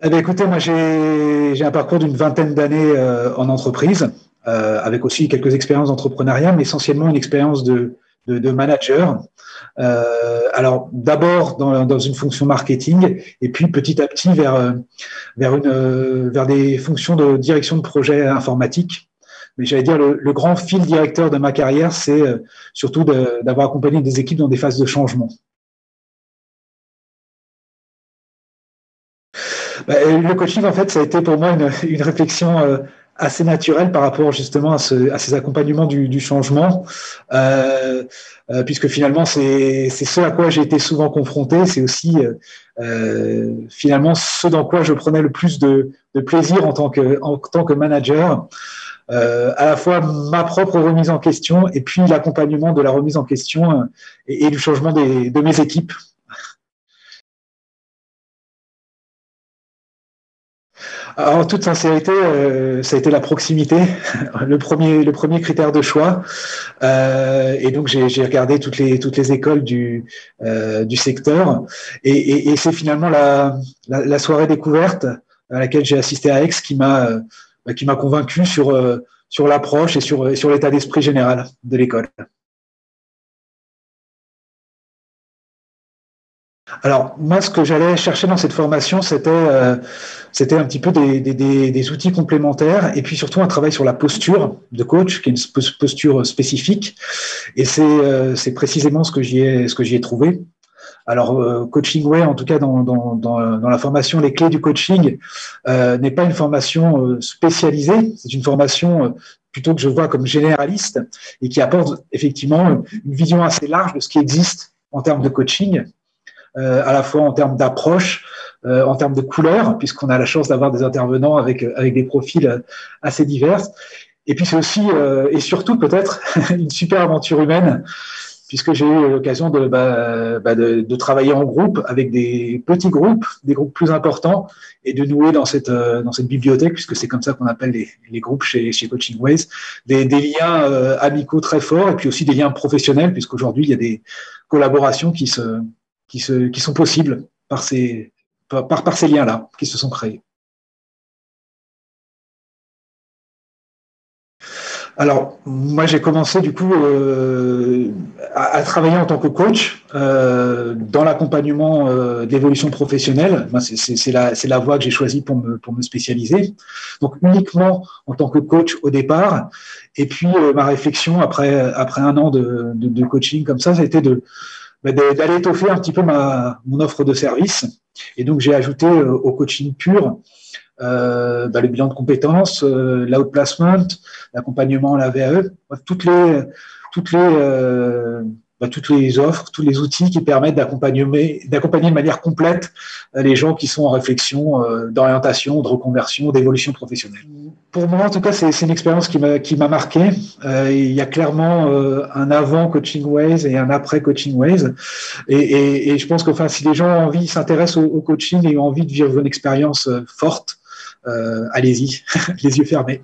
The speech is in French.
Eh bien, écoutez, moi j'ai un parcours d'une vingtaine d'années en entreprise, avec aussi quelques expériences d'entrepreneuriat, mais essentiellement une expérience de manager. Alors d'abord dans une fonction marketing, et puis petit à petit vers des fonctions de direction de projet informatique. Mais j'allais dire le grand fil directeur de ma carrière, c'est surtout d'avoir accompagné des équipes dans des phases de changement. Le coaching, en fait, ça a été pour moi une réflexion assez naturelle par rapport justement à ces accompagnements du changement, puisque finalement, c'est ce à quoi j'ai été souvent confronté. C'est aussi finalement ce dans quoi je prenais le plus de plaisir en tant que manager. À la fois ma propre remise en question et puis l'accompagnement de la remise en question et du changement de mes équipes. Alors, en toute sincérité, ça a été la proximité, le premier critère de choix. Et donc, j'ai regardé toutes les écoles du secteur. Et c'est finalement la soirée découverte à laquelle j'ai assisté à Aix qui m'a convaincu sur l'approche et sur l'état d'esprit général de l'école. Alors, moi, ce que j'allais chercher dans cette formation, c'était un petit peu des outils complémentaires et puis surtout un travail sur la posture de coach, qui est une posture spécifique. Et c'est précisément ce que j'y ai trouvé. Alors, Coaching Way, en tout cas dans la formation Les clés du coaching, n'est pas une formation spécialisée, c'est une formation plutôt que je vois comme généraliste et qui apporte effectivement une vision assez large de ce qui existe en termes de coaching, à la fois en termes d'approche, en termes de couleurs, puisqu'on a la chance d'avoir des intervenants avec des profils assez divers. Et puis c'est aussi et surtout peut-être une super aventure humaine, puisque j'ai eu l'occasion de travailler en groupe avec des petits groupes, des groupes plus importants, et de nouer dans cette bibliothèque, puisque c'est comme ça qu'on appelle les groupes chez Coaching Ways, des liens amicaux très forts, et puis aussi des liens professionnels, puisqu'aujourd'hui il y a des collaborations qui sont possibles par ces liens-là qui se sont créés. Alors, moi, j'ai commencé du coup à travailler en tant que coach dans l'accompagnement de l'évolution professionnelle. Moi, c'est la voie que j'ai choisie pour me spécialiser. Donc, uniquement en tant que coach au départ. Et puis, ma réflexion après un an de coaching comme ça a été d'aller étoffer un petit peu mon offre de service. Et donc, j'ai ajouté au coaching pur le bilan de compétences, l'outplacement, l'accompagnement à la VAE, toutes les, toutes les offres, tous les outils qui permettent d'accompagner de manière complète les gens qui sont en réflexion d'orientation, de reconversion, d'évolution professionnelle. Pour moi, en tout cas, c'est une expérience qui m'a marqué. Il y a clairement un avant Coaching Ways et un après Coaching Ways. Et je pense que si les gens ont envie, s'intéressent au coaching et ont envie de vivre une expérience forte, allez-y, les yeux fermés.